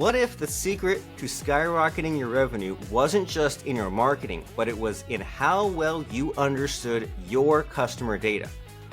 What if the secret to skyrocketing your revenue wasn't just in your marketing, but it was in how well you understood your customer data?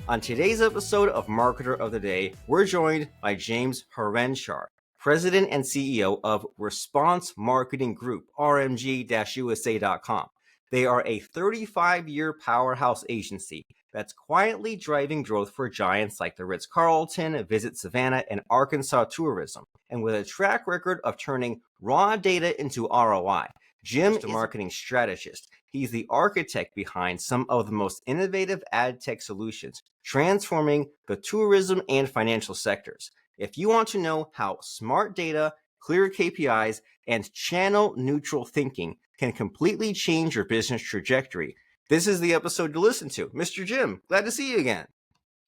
On today's episode of Marketer of the Day, we're joined by James Harenchar, President and CEO of Response Marketing Group, rmg-usa.com. They are a 35-year powerhouse agency that's quietly driving growth for giants like the Ritz Carlton, Visit Savannah, and Arkansas Tourism. And with a track record of turning raw data into ROI, Jim is a marketing strategist. He's the architect behind some of the most innovative ad tech solutions, transforming the tourism and financial sectors. If you want to know how smart data, clear KPIs, and channel-neutral thinking can completely change your business trajectory, this is the episode to listen to. Mr. Jim, glad to see you again.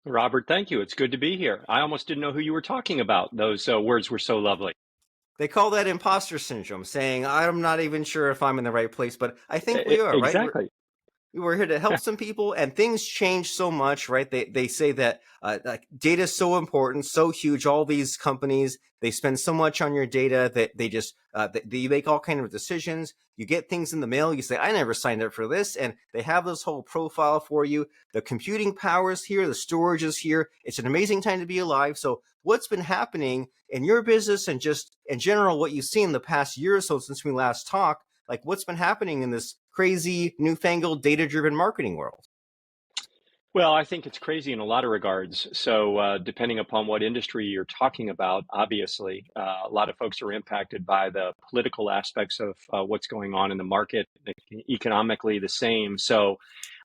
Robert, thank you. It's good to be here. I almost didn't know who you were talking about. Those words were so lovely. They call that imposter syndrome, saying, I'm not even sure if I'm in the right place, but I think we are, right? Exactly. We're here to help some people, and things change so much, right? They say that like data is so important, so huge. All these companies, they spend so much on your data that they just they make all kinds of decisions. You get things in the mail, you say, I never signed up for this, and they have this whole profile for you. The computing power is here, the storage is here. It's an amazing time to be alive. So what's been happening in your business and just in general, what you've seen in the past year or so since we last talked? Like what's been happening in this crazy, newfangled, data-driven marketing world? Well, I think it's crazy in a lot of regards. So depending upon what industry you're talking about, obviously, a lot of folks are impacted by the political aspects of what's going on in the market, economically the same. So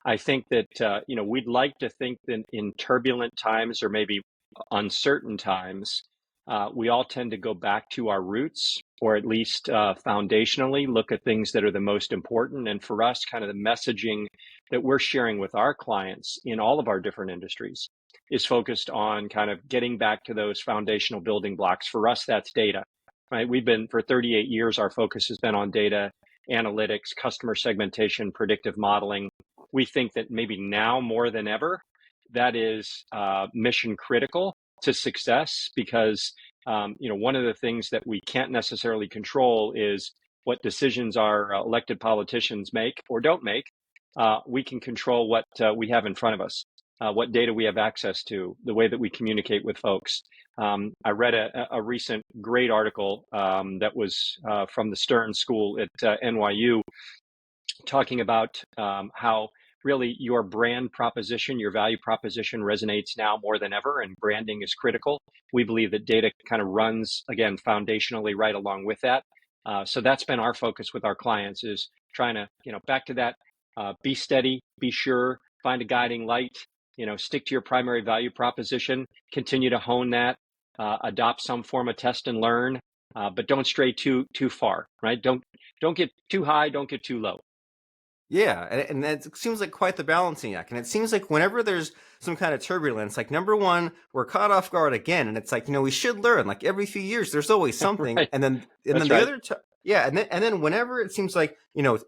I think that, we'd like to think that in turbulent times or maybe uncertain times, we all tend to go back to our roots, or at least foundationally look at things that are the most important. And for us, kind of the messaging that we're sharing with our clients in all of our different industries is focused on kind of getting back to those foundational building blocks. For us, that's data, right? We've been, for 38 years, our focus has been on data, analytics, customer segmentation, predictive modeling. We think that maybe now more than ever, that is mission critical to success, because one of the things that we can't necessarily control is what decisions our elected politicians make or don't make. We can control what we have in front of us, what data we have access to, the way that we communicate with folks. I read a recent great article that was from the Stern School at NYU, talking about how really your brand proposition, your value proposition resonates now more than ever, and branding is critical. We believe that data kind of runs, again, foundationally right along with that. So that's been our focus with our clients, is trying to, back to that, be steady, be sure, find a guiding light, stick to your primary value proposition, continue to hone that, adopt some form of test and learn, but don't stray too far, right? Don't get too high, don't get too low. Yeah, and that seems like quite the balancing act. And it seems like whenever there's some kind of turbulence, like number one, we're caught off guard again. And it's like, we should learn, like every few years, there's always something. Right. And then That's the right. other, and then whenever it seems like,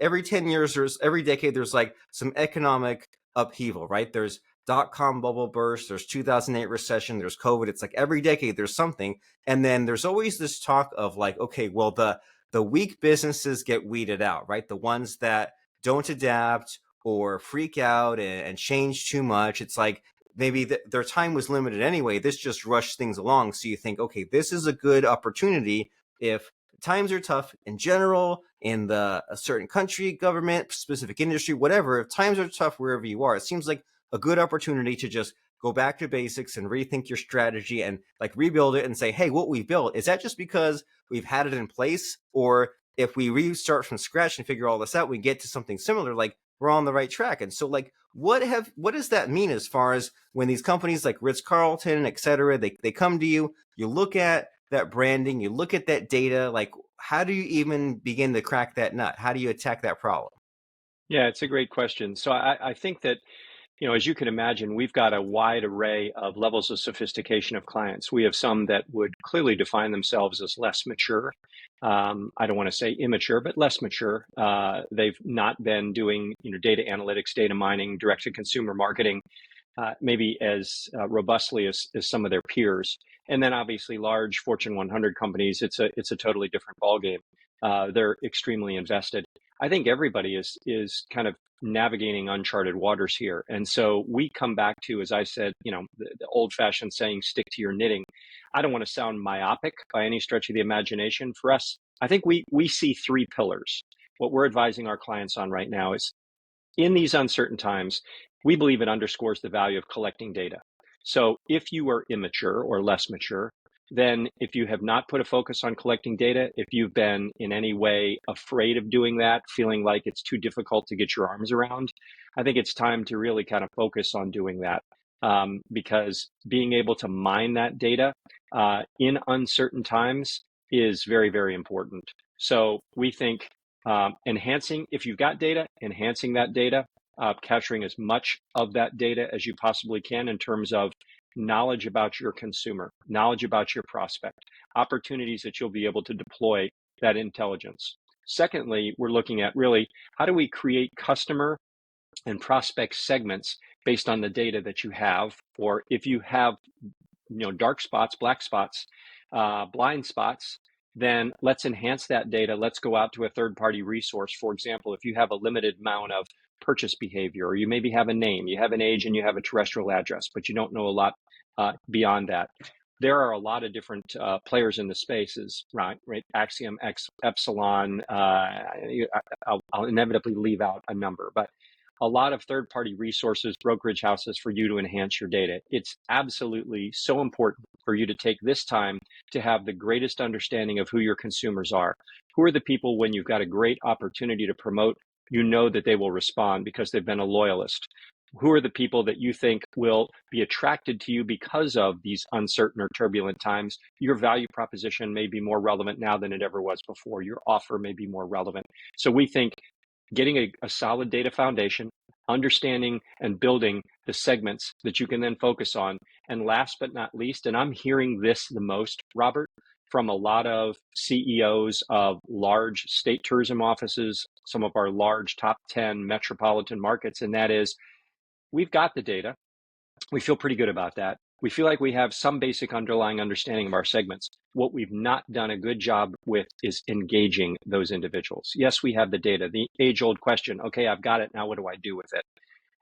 every 10 years, every decade, there's like some economic upheaval, right? There's dot-com bubble burst, there's 2008 recession, there's COVID. It's like every decade there's something. And then there's always this talk of like, okay, well, the weak businesses get weeded out, right? The ones that don't adapt or freak out and change too much. It's like maybe their time was limited anyway. This just rushed things along. So you think, okay, this is a good opportunity if times are tough in general, in a certain country, government, specific industry, whatever. If times are tough wherever you are, it seems like a good opportunity to just go back to basics and rethink your strategy and like rebuild it and say, hey, what we built, is that just because we've had it in place? Or if we restart from scratch and figure all this out, we get to something similar, like we're on the right track. And so like, what does that mean as far as when these companies like Ritz Carlton, et cetera, they come to you, you look at that branding, you look at that data, like how do you even begin to crack that nut? How do you attack that problem? Yeah, it's a great question. So I think that, as you can imagine, we've got a wide array of levels of sophistication of clients. We have some that would clearly define themselves as less mature. I don't want to say immature, but less mature. They've not been doing, data analytics, data mining, direct to consumer marketing maybe as robustly as some of their peers. And then obviously large Fortune 100 companies, it's a totally different ballgame. They're extremely invested. I think everybody is kind of navigating uncharted waters here. And so we come back to, as I said, the old-fashioned saying, stick to your knitting. I don't want to sound myopic by any stretch of the imagination. For us, I think we see three pillars. What we're advising our clients on right now is, in these uncertain times, we believe it underscores the value of collecting data. So if you are immature or less mature, then if you have not put a focus on collecting data, if you've been in any way afraid of doing that, feeling like it's too difficult to get your arms around, I think it's time to really kind of focus on doing that. Because being able to mine that data in uncertain times is very, very important. So we think enhancing, if you've got data, enhancing that data, capturing as much of that data as you possibly can in terms of knowledge about your consumer, knowledge about your prospect, opportunities that you'll be able to deploy that intelligence. Secondly, we're looking at really how do we create customer and prospect segments based on the data that you have, or if you have dark spots, black spots, blind spots, then let's enhance that data. Let's go out to a third-party resource. For example, if you have a limited amount of purchase behavior, or you maybe have a name, you have an age, and you have a terrestrial address, but you don't know a lot beyond that. There are a lot of different players in the spaces, right? Axiom, Epsilon. I'll inevitably leave out a number, but a lot of third-party resources, brokerage houses for you to enhance your data. It's absolutely so important for you to take this time to have the greatest understanding of who your consumers are. Who are the people, when you've got a great opportunity to promote, you know that they will respond because they've been a loyalist? Who are the people that you think will be attracted to you because of these uncertain or turbulent times? Your value proposition may be more relevant now than it ever was before. Your offer may be more relevant. So we think getting a solid data foundation, understanding and building the segments that you can then focus on. And last but not least, and I'm hearing this the most, Robert, from a lot of CEOs of large state tourism offices, some of our large top 10 metropolitan markets, and that is, we've got the data. We feel pretty good about that. We feel like we have some basic underlying understanding of our segments. What we've not done a good job with is engaging those individuals. Yes, we have the data, the age-old question, okay, I've got it, now what do I do with it?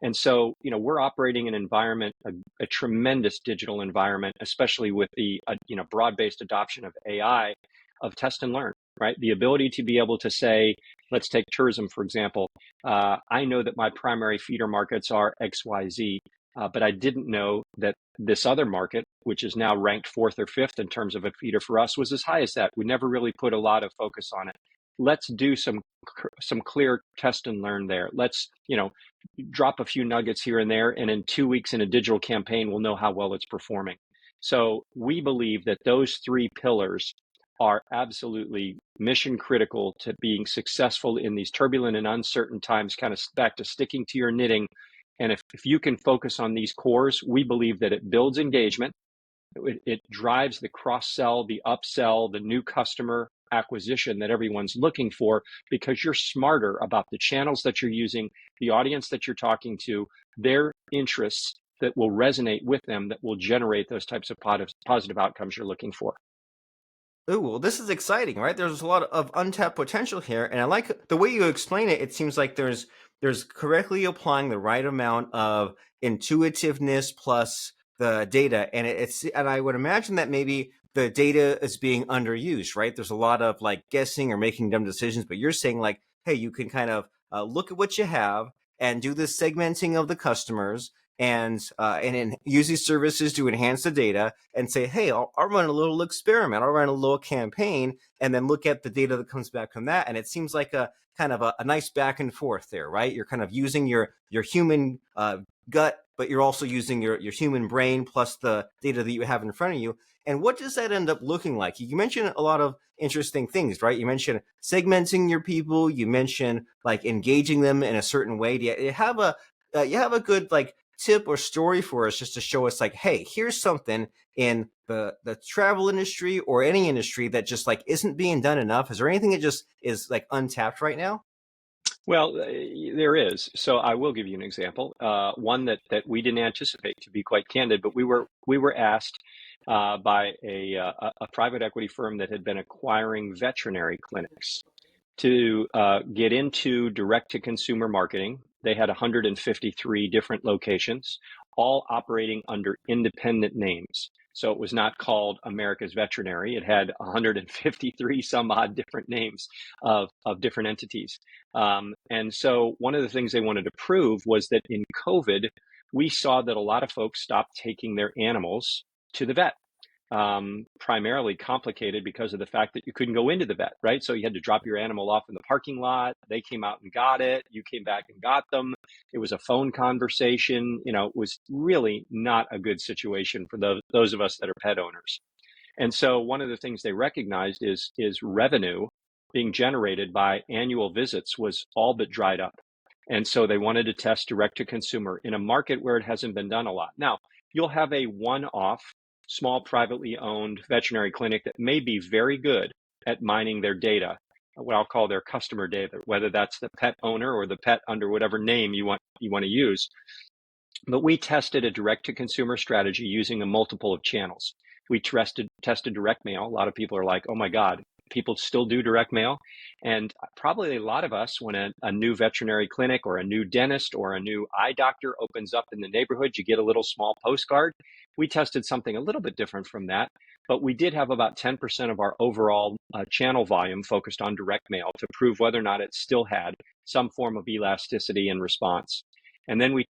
And so, we're operating an environment, a tremendous digital environment, especially with the, broad-based adoption of AI, of test and learn, right? The ability to be able to say, let's take tourism, for example. I know that my primary feeder markets are XYZ. But I didn't know that this other market, which is now ranked 4th or 5th in terms of a feeder for us, was as high as that. We never really put a lot of focus on it. Let's do some clear test and learn there. Let's, drop a few nuggets here and there, and in 2 weeks in a digital campaign, we'll know how well it's performing. So we believe that those three pillars are absolutely mission critical to being successful in these turbulent and uncertain times, kind of back to sticking to your knitting. And if you can focus on these cores, we believe that it builds engagement, it drives the cross-sell, the upsell, the new customer acquisition that everyone's looking for, because you're smarter about the channels that you're using, the audience that you're talking to, their interests that will resonate with them, that will generate those types of positive outcomes you're looking for. Oh, well, this is exciting, right? There's a lot of untapped potential here, and I like the way you explain it. It seems like there's correctly applying the right amount of intuitiveness plus the data, and and I would imagine that maybe the data is being underused, right? There's a lot of like guessing or making dumb decisions, but you're saying like, hey, you can kind of look at what you have and do the segmenting of the customers and use these services to enhance the data and say, hey, I'll run a little experiment, I'll run a little campaign, and then look at the data that comes back from that. And it seems like a kind of a nice back and forth there, right? You're kind of using your human gut, but you're also using your human brain plus the data that you have in front of you. And what does that end up looking like? You mentioned a lot of interesting things, right? You mentioned segmenting your people. You mentioned like engaging them in a certain way. Do you have a good like tip or story for us just to show us like, hey, here's something in the travel industry or any industry that just like isn't being done enough? Is there anything that just is like untapped right now? Well, there is. So I will give you an example. One that we didn't anticipate, to be quite candid, but we were asked by a private equity firm that had been acquiring veterinary clinics to get into direct to consumer marketing. They had 153 different locations, all operating under independent names. So it was not called America's Veterinary. It had 153 some odd different names of different entities. And so one of the things they wanted to prove was that in COVID, we saw that a lot of folks stopped taking their animals to the vet, primarily complicated because of the fact that you couldn't go into the vet, right? So you had to drop your animal off in the parking lot. They came out and got it. You came back and got them. It was a phone conversation. It was really not a good situation for those of us that are pet owners. And so one of the things they recognized is revenue being generated by annual visits was all but dried up. And so they wanted to test direct to consumer in a market where it hasn't been done a lot. Now, you'll have a one-off small privately owned veterinary clinic that may be very good at mining their data, what I'll call their customer data, whether that's the pet owner or the pet under whatever name you want to use. But we tested a direct to consumer strategy using a multiple of channels. We tested direct mail. A lot of people are like, oh my God, people still do direct mail. And probably a lot of us, when a new veterinary clinic or a new dentist or a new eye doctor opens up in the neighborhood, you get a little small postcard. We tested something a little bit different from that, but we did have about 10% of our overall channel volume focused on direct mail to prove whether or not it still had some form of elasticity and response. And then we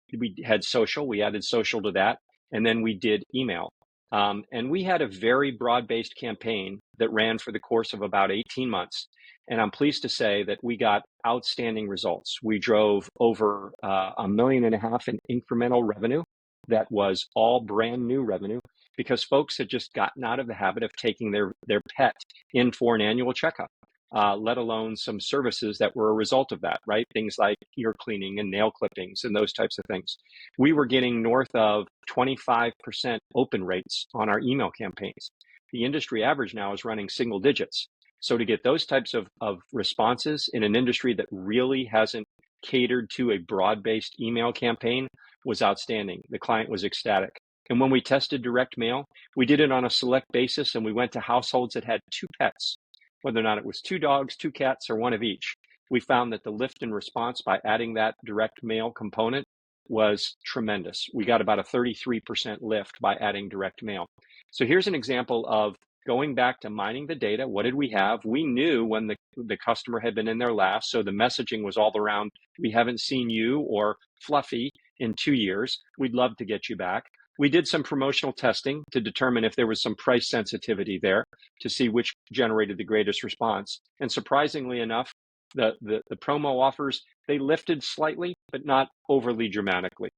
had social, we added social to that, and then we did email. And we had a very broad-based campaign that ran for the course of about 18 months. And I'm pleased to say that we got outstanding results. We drove over $1.5 million in incremental revenue. That was all brand new revenue because folks had just gotten out of the habit of taking their pet in for an annual checkup. Let alone some services that were a result of that, right? Things like ear cleaning and nail clippings and those types of things. We were getting north of 25% open rates on our email campaigns. The industry average now is running single digits. So to get those types of responses in an industry that really hasn't catered to a broad-based email campaign was outstanding. The client was ecstatic. And when we tested direct mail, we did it on a select basis, and we went to households that had 2 pets. Whether or not it was 2 dogs, 2 cats, or 1 of each, we found that the lift in response by adding that direct mail component was tremendous. We got about a 33% lift by adding direct mail. So here's an example of going back to mining the data. What did we have? We knew when the customer had been in there last, so the messaging was all around, we haven't seen you or Fluffy in 2 years. We'd love to get you back. We did some promotional testing to determine if there was some price sensitivity there to see which generated the greatest response. And surprisingly enough, the promo offers, they lifted slightly, but not overly dramatically.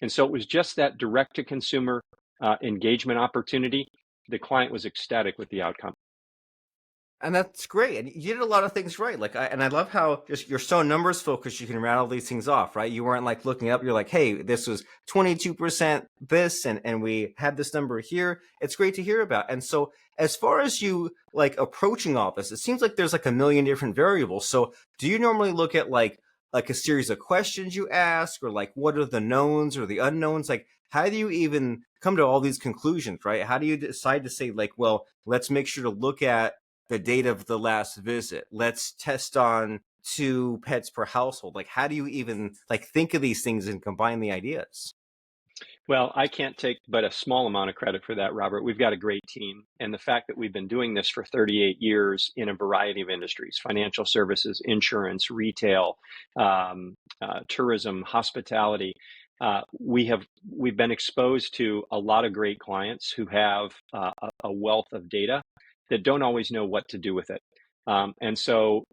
And so it was just that direct to consumer engagement opportunity. The client was ecstatic with the outcome. And that's great. And you did a lot of things right. And I love how just you're so numbers focused. You can rattle these things off, right? You weren't like looking up. You're like, hey, this was 22% this, and we had this number here. It's great to hear about. And so as far as you like approaching all this, it seems like there's like a million different variables. So do you normally look at like a series of questions you ask, or like what are the knowns or the unknowns? Like, how do you even come to all these conclusions, right? How do you decide to say like, well, let's make sure to look at the date of the last visit. Let's test on 2 pets per household. Like, how do you even like think of these things and combine the ideas? Well, I can't take but a small amount of credit for that, Robert. We've got a great team. And the fact that we've been doing this for 38 years in a variety of industries, financial services, insurance, retail, tourism, hospitality, we've been exposed to a lot of great clients who have a wealth of data that don't always know what to do with it. And so,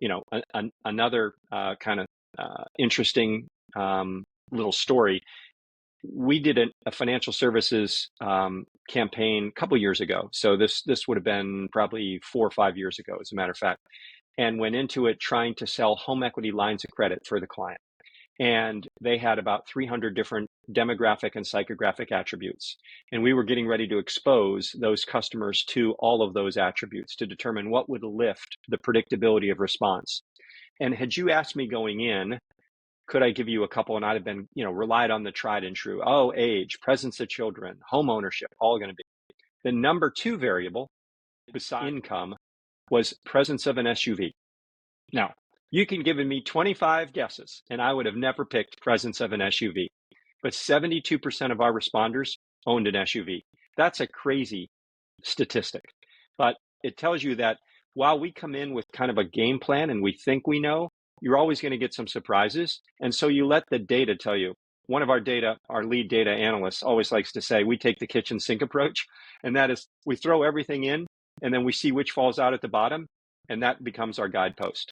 another kind of interesting little story. We did a financial services campaign a couple years ago. So this would have been probably 4 or 5 years ago, as a matter of fact, and went into it trying to sell home equity lines of credit for the client. And they had about 300 different demographic and psychographic attributes. And we were getting ready to expose those customers to all of those attributes to determine what would lift the predictability of response. And had you asked me going in, could I give you a couple? And I'd have been, relied on the tried and true. Oh, age, presence of children, home ownership, all going to be. The number two variable besides income was presence of an SUV. Now, you can give me 25 guesses, and I would have never picked presence of an SUV. But 72% of our responders owned an SUV. That's a crazy statistic. But it tells you that while we come in with kind of a game plan and we think we know, you're always going to get some surprises. And so you let the data tell you. One of our lead data analysts always likes to say, we take the kitchen sink approach. And that is, we throw everything in and then we see which falls out at the bottom. And that becomes our guidepost.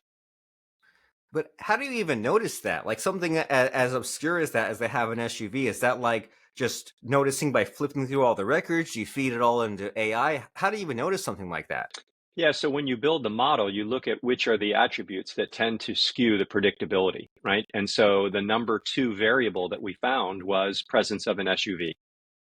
But how do you even notice that? Like something as obscure as that, as they have an SUV, is that like just noticing by flipping through all the records? Do you feed it all into AI? How do you even notice something like that? Yeah, so when you build the model, you look at which are the attributes that tend to skew the predictability, right? And so the number two variable that we found was presence of an SUV.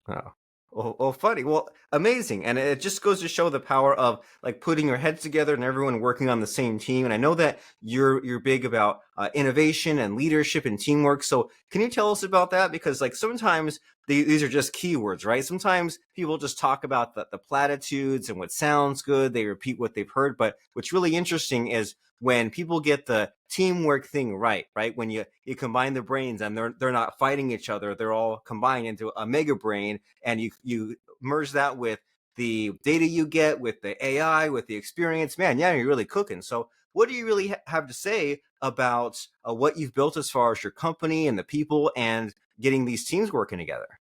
Oh. Oh, funny. Well, amazing. And it just goes to show the power of like putting your heads together and everyone working on the same team. And I know that you're big about innovation and leadership and teamwork. So can you tell us about that? Because like sometimes these are just keywords, right? Sometimes people just talk about the platitudes and what sounds good. They repeat what they've heard. But what's really interesting is when people get the teamwork thing right? When you combine the brains and they're not fighting each other, they're all combined into a mega brain, and you merge that with the data you get, with the AI, with the experience, man, yeah, you're really cooking. So what do you really have to say about what you've built as far as your company and the people and getting these teams working together?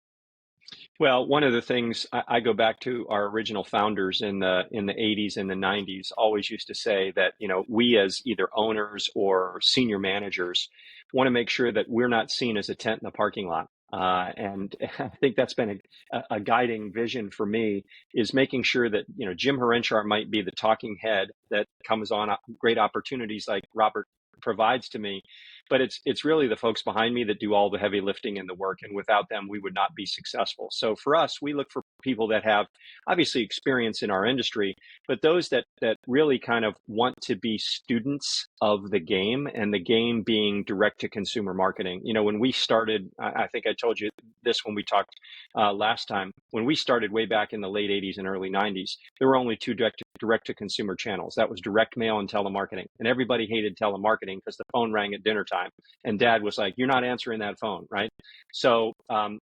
Well, one of the things I go back to our original founders in the 80s and the 90s always used to say that, we as either owners or senior managers want to make sure that we're not seen as a tent in the parking lot. And I think that's been a guiding vision for me, is making sure that, Jim Harenchar might be the talking head that comes on great opportunities like Robert provides to me, but it's really the folks behind me that do all the heavy lifting and the work, and without them we would not be successful. So for us, we look for people that have obviously experience in our industry, but those that really kind of want to be students of the game, and the game being direct to consumer marketing. When we started, I think I told you this when we talked last time, when we started way back in the late 80s and early 90s, there were only two direct to consumer channels. That was direct mail and telemarketing. And everybody hated telemarketing because the phone rang at dinner time and dad was like, you're not answering that phone, right? So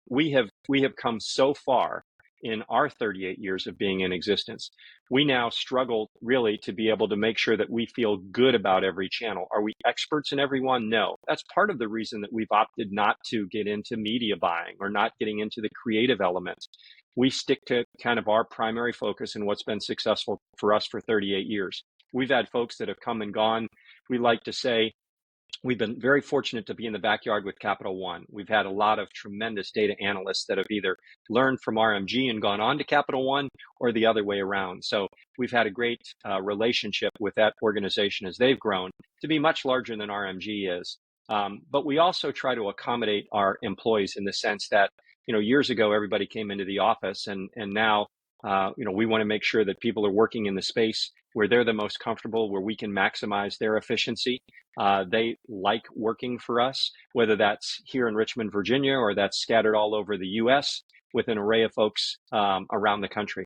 we have come so far in our 38 years of being in existence. We now struggle really to be able to make sure that we feel good about every channel. Are we experts in every one? No. That's part of the reason that we've opted not to get into media buying or not getting into the creative elements. We stick to kind of our primary focus and what's been successful for us for 38 years. We've had folks that have come and gone. We like to say, we've been very fortunate to be in the backyard with Capital One. We've had a lot of tremendous data analysts that have either learned from RMG and gone on to Capital One, or the other way around. So we've had a great relationship with that organization as they've grown to be much larger than RMG is. But we also try to accommodate our employees in the sense that, years ago, everybody came into the office, and now, we want to make sure that people are working in the space where they're the most comfortable, where we can maximize their efficiency. They like working for us, whether that's here in Richmond, Virginia, or that's scattered all over the U.S. with an array of folks around the country.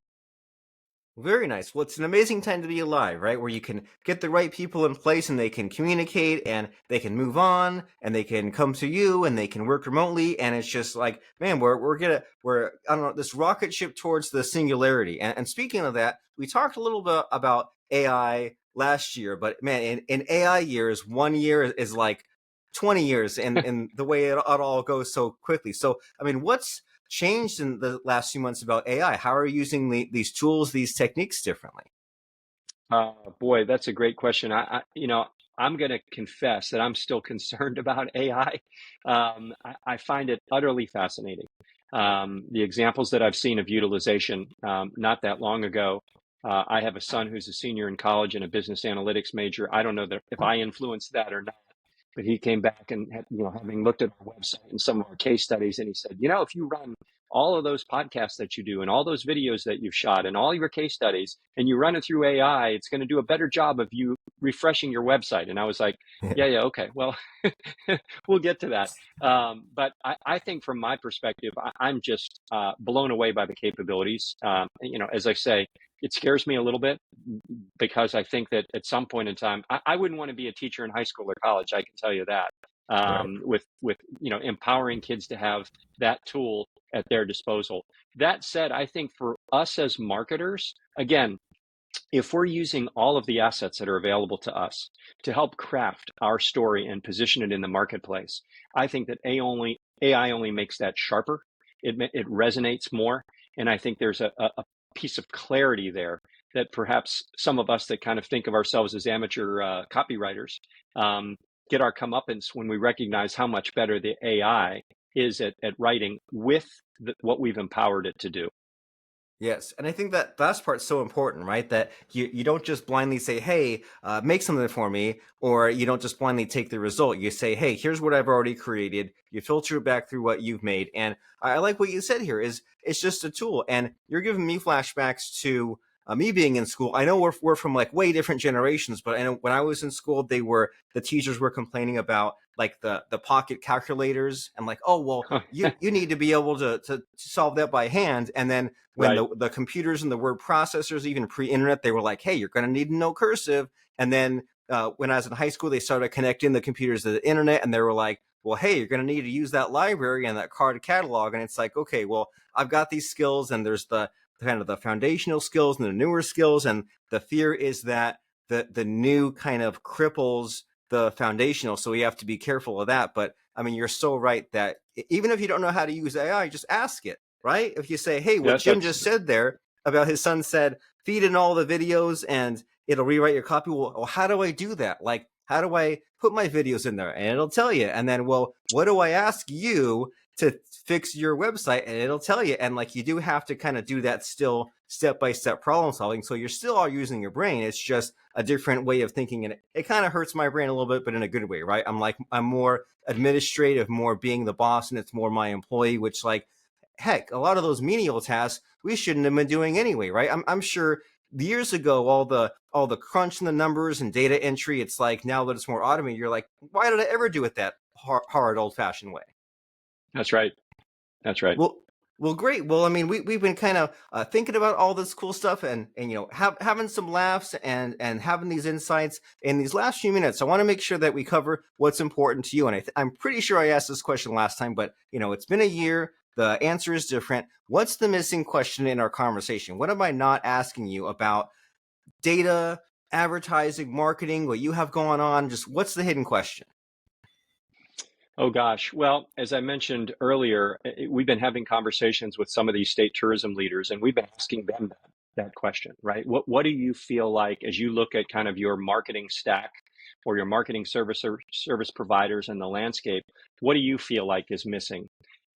Very nice. Well, it's an amazing time to be alive, right? Where you can get the right people in place and they can communicate and they can move on and they can come to you and they can work remotely. And it's just like, man, we're I don't know, this rocket ship towards the singularity. And speaking of that, we talked a little bit about AI last year, but man, in AI years, 1 year is like 20 years in the way it all goes so quickly. So, I mean, what's changed in the last few months about AI? How are you using these tools, these techniques differently? Boy, that's a great question. I'm going to confess that I'm still concerned about AI. I find it utterly fascinating. The examples that I've seen of utilization, not that long ago. I have a son who's a senior in college and a business analytics major. I don't know that if I influenced that or not, but he came back and having looked at our website and some of our case studies, and he said, if you run all of those podcasts that you do and all those videos that you've shot and all your case studies and you run it through AI, it's going to do a better job of you refreshing your website. And I was like, yeah, okay, well, we'll get to that. But I think from my perspective, I'm just blown away by the capabilities. As I say, it scares me a little bit because I think that at some point in time, I wouldn't want to be a teacher in high school or college. I can tell you that. Right. With empowering kids to have that tool at their disposal. That said, I think for us as marketers, again, if we're using all of the assets that are available to us to help craft our story and position it in the marketplace, I think that AI only makes that sharper. It resonates more. And I think there's a piece of clarity there that perhaps some of us that kind of think of ourselves as amateur copywriters get our comeuppance when we recognize how much better the AI is at writing with what we've empowered it to do. Yes, and I think that last part's so important, right? That you don't just blindly say, "Hey, make something for me," or you don't just blindly take the result. You say, "Hey, here's what I've already created." You filter it back through what you've made, and I like what you said here. Is it's just a tool, and you're giving me flashbacks to me being in school. I know we're from like way different generations, but I know when I was in school, the teachers were complaining about like the pocket calculators and like, oh well, you need to be able to solve that by hand, and then when Right. the computers and the word processors, even pre-internet, they were like, hey, you're going to need to know cursive. And then when I was in high school, they started connecting the computers to the internet, and they were like, well, hey, you're going to need to use that library and that card catalog. And it's like, okay, well, I've got these skills, and there's the kind of the foundational skills and the newer skills. And the fear is that the new kind of cripples the foundational. So we have to be careful of that. But I mean, you're so right that even if you don't know how to use AI, just ask it. Right? If you say, hey, what Yes, Jim that's just said there about his son said, feed in all the videos and it'll rewrite your copy. Well, how do I do that? Like, how do I put my videos in there? And it'll tell you. And then, well, what do I ask you to fix your website? And it'll tell you. And like, you do have to kind of do that still step-by-step problem solving. So you're still all using your brain. It's just a different way of thinking. And it kind of hurts my brain a little bit, but in a good way, right? I'm more administrative, more being the boss, and it's more my employee, which like, heck, a lot of those menial tasks we shouldn't have been doing anyway, right? I'm sure years ago, all the crunching the numbers and data entry, it's like now that it's more automated, you're like, why did I ever do it that hard old fashioned way? that's right. That's right. Well, well, great. Well, I mean, we've been kind of thinking about all this cool stuff and having some laughs and having these insights in these last few minutes. I want to make sure that we cover what's important to you. And I'm pretty sure I asked this question last time, but it's been a year. The answer is different. What's the missing question in our conversation? What am I not asking you about data, advertising, marketing, what you have going on? Just what's the hidden question? Oh gosh. Well, as I mentioned earlier, we've been having conversations with some of these state tourism leaders, and we've been asking them that question, right? What do you feel like as you look at kind of your marketing stack or your marketing service providers and the landscape? What do you feel like is missing?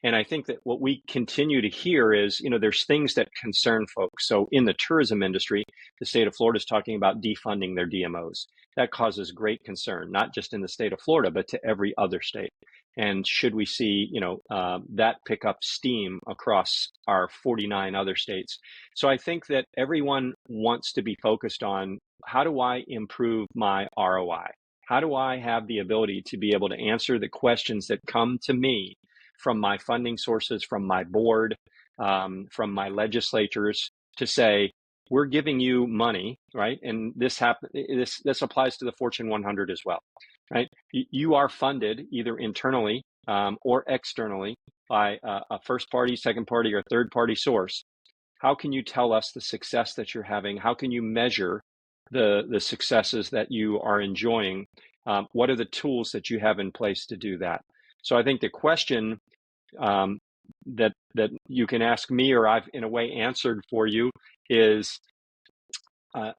And I think that what we continue to hear is, there's things that concern folks. So in the tourism industry, the state of Florida is talking about defunding their DMOs. That causes great concern, not just in the state of Florida, but to every other state. And should we see, that pick up steam across our 49 other states? So I think that everyone wants to be focused on how do I improve my ROI? How do I have the ability to be able to answer the questions that come to me from my funding sources, from my board, from my legislatures to say, we're giving you money, right? And this applies to the Fortune 100 as well, right? You are funded either internally or externally by a first party, second party, or third party source. How can you tell us the success that you're having? How can you measure the successes that you are enjoying? What are the tools that you have in place to do that? So I think the question that you can ask me, or I've in a way answered for you, is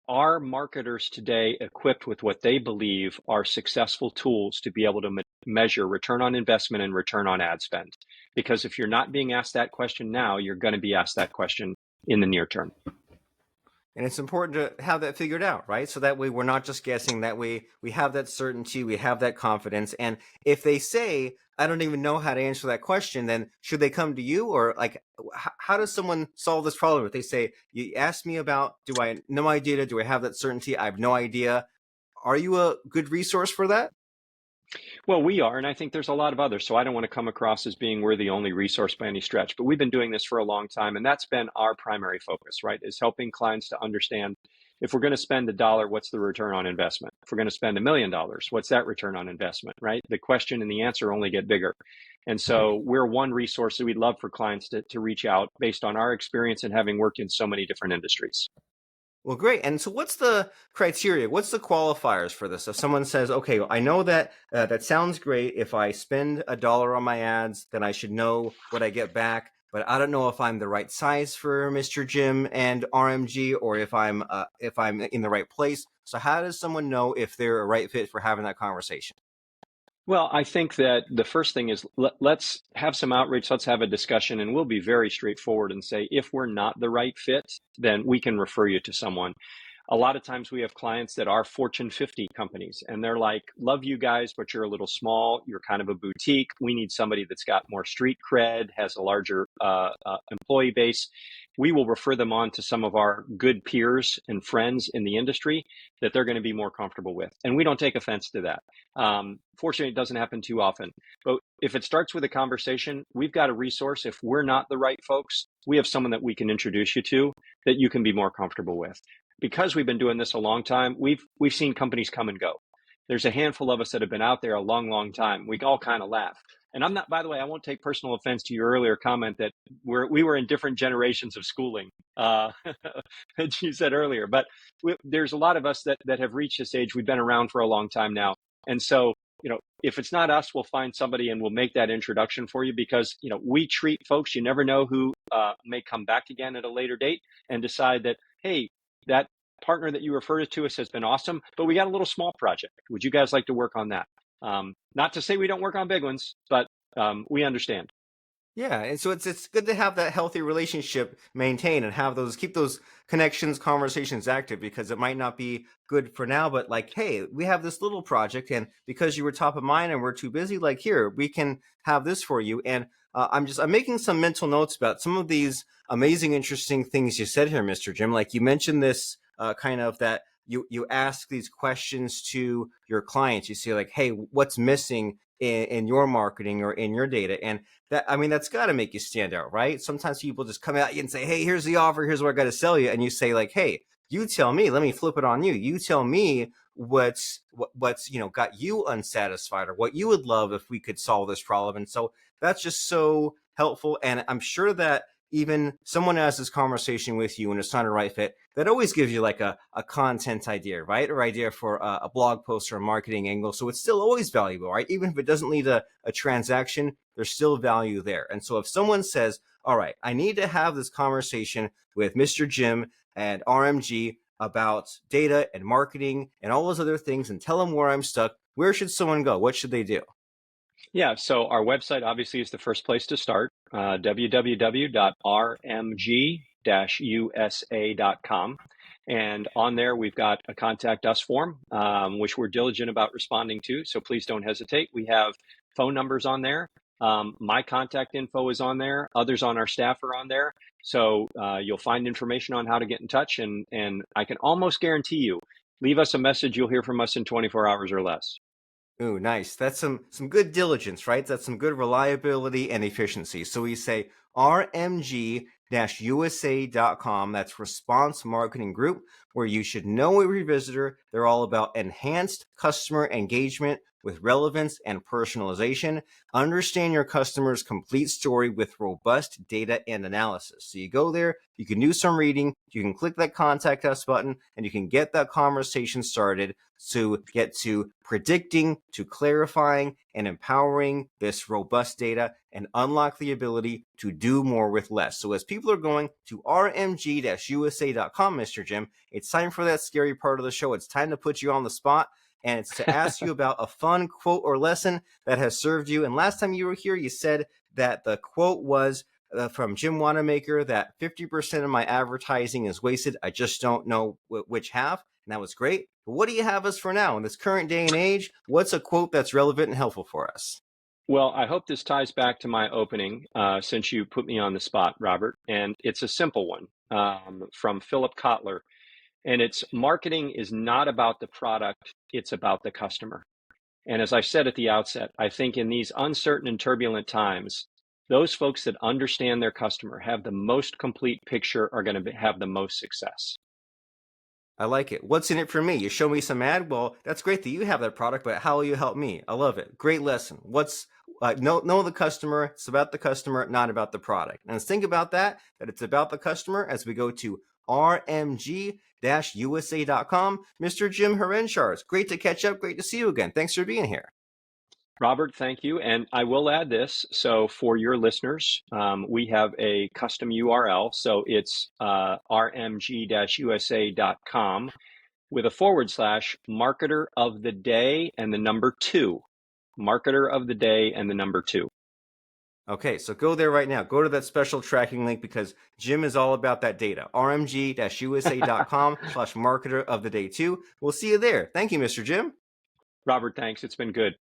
are marketers today equipped with what they believe are successful tools to be able to measure return on investment and return on ad spend? Because if you're not being asked that question now, you're going to be asked that question in the near term. And it's important to have that figured out, right? So that way we're not just guessing, that way we have that certainty, we have that confidence. And if they say, I don't even know how to answer that question, then should they come to you? Or like, how does someone solve this problem? If they say, you asked me about, do I know my data? Do I have that certainty? I have no idea. Are you a good resource for that? Well, we are, and I think there's a lot of others. So I don't want to come across as being we're the only resource by any stretch, but we've been doing this for a long time, and that's been our primary focus, right? Is helping clients to understand if we're going to spend $1, what's the return on investment? If we're going to spend $1 million, what's that return on investment, right? The question and the answer only get bigger. And so we're one resource that we'd love for clients to reach out based on our experience and having worked in so many different industries. Well, great. And so, what's the criteria? What's the qualifiers for this? If someone says, "Okay, I know that that sounds great. If I spend $1 on my ads, then I should know what I get back." But I don't know if I'm the right size for Mr. Jim and RMG, or if I'm in the right place. So, how does someone know if they're a right fit for having that conversation? Well, I think that the first thing is let's have some outreach, let's have a discussion, and we'll be very straightforward and say if we're not the right fit, then we can refer you to someone. A lot of times we have clients that are Fortune 50 companies, and they're like, love you guys, but you're a little small. You're kind of a boutique. We need somebody that's got more street cred, has a larger employee base. We will refer them on to some of our good peers and friends in the industry that they're going to be more comfortable with. And we don't take offense to that. Fortunately, it doesn't happen too often. But if it starts with a conversation, we've got a resource. If we're not the right folks, we have someone that we can introduce you to that you can be more comfortable with. Because we've been doing this a long time, we've seen companies come and go. There's a handful of us that have been out there a long, long time. We all kind of laugh. And I'm not, by the way, I won't take personal offense to your earlier comment that we were in different generations of schooling, that you said earlier. But there's a lot of us that have reached this age. We've been around for a long time now. And so, if it's not us, we'll find somebody and we'll make that introduction for you because, we treat folks, you never know who may come back again at a later date and decide that, hey, that partner that you referred to us has been awesome, but we got a little small project. Would you guys like to work on that? Not to say we don't work on big ones, but we understand. Yeah, and so it's good to have that healthy relationship maintained and have those keep those connections, conversations active because it might not be good for now, but like, hey, we have this little project, and because you were top of mind and we're too busy, like here we can have this for you. And I'm making some mental notes about some of these amazing, interesting things you said here, Mr. Jim. Like you mentioned this kind of that you ask these questions to your clients. You say like, hey, what's missing in your marketing or in your data? And that, I mean, that's got to make you stand out, right? Sometimes people just come at you and say, hey, here's the offer, here's what I got to sell you. And you say like, hey, you tell me, let me flip it on you. You tell me what's got you unsatisfied or what you would love if we could solve this problem. And so that's just so helpful. And I'm sure that even someone has this conversation with you and it's not a right fit, that always gives you like a content idea, right? Or idea for a blog post or a marketing angle. So it's still always valuable, right? Even if it doesn't lead to a transaction, there's still value there. And so if someone says, all right, I need to have this conversation with Mr. Jim and RMG about data and marketing and all those other things and tell them where I'm stuck, where should someone go? What should they do? Yeah, so our website obviously is the first place to start, www.rmg-usa.com. And on there, we've got a contact us form, which we're diligent about responding to. So please don't hesitate. We have phone numbers on there. My contact info is on there. Others on our staff are on there. So you'll find information on how to get in touch. And I can almost guarantee you, leave us a message, you'll hear from us in 24 hours or less. Ooh, nice. That's some good diligence, right? That's some good reliability and efficiency. So we say rmg-usa.com. That's Response Marketing Group, where you should know every visitor. They're all about enhanced customer engagement with relevance and personalization. Understand your customer's complete story with robust data and analysis. So you go there, you can do some reading, you can click that contact us button, and you can get that conversation started to get to predicting, to clarifying, and empowering this robust data and unlock the ability to do more with less. So as people are going to rmg-usa.com, Mr. Jim, it's time for that scary part of the show. It's time to put you on the spot. And it's to ask you about a fun quote or lesson that has served you. And last time you were here, you said that the quote was from Jim Wanamaker that 50% of my advertising is wasted. I just don't know which half. And that was great. But what do you have us for now? In this current day and age, what's a quote that's relevant and helpful for us? Well, I hope this ties back to my opening since you put me on the spot, Robert. And it's a simple one from Philip Kotler. And it's marketing is not about the product, it's about the customer. And as I said at the outset, I think in these uncertain and turbulent times, those folks that understand their customer, have the most complete picture, are going to have the most success. I like it. What's in it for me? You show me some ad. Well, that's great that you have that product, but how will you help me? I love it. Great lesson. What's know the customer. It's about the customer, not about the product. And let's think about that it's about the customer as we go to rmg-usa.com. Mr. Jim Harenchar, it's great to catch up. Great to see you again. Thanks for being here. Robert, thank you. And I will add this. So for your listeners, we have a custom URL. So it's rmg-usa.com with a / marketer of the day and the number 2. Marketer of the day and the number 2. Okay, so go there right now. Go to that special tracking link because Jim is all about that data. rmg-usa.com / marketer of the day 2. We'll see you there. Thank you, Mr. Jim. Robert, thanks. It's been good.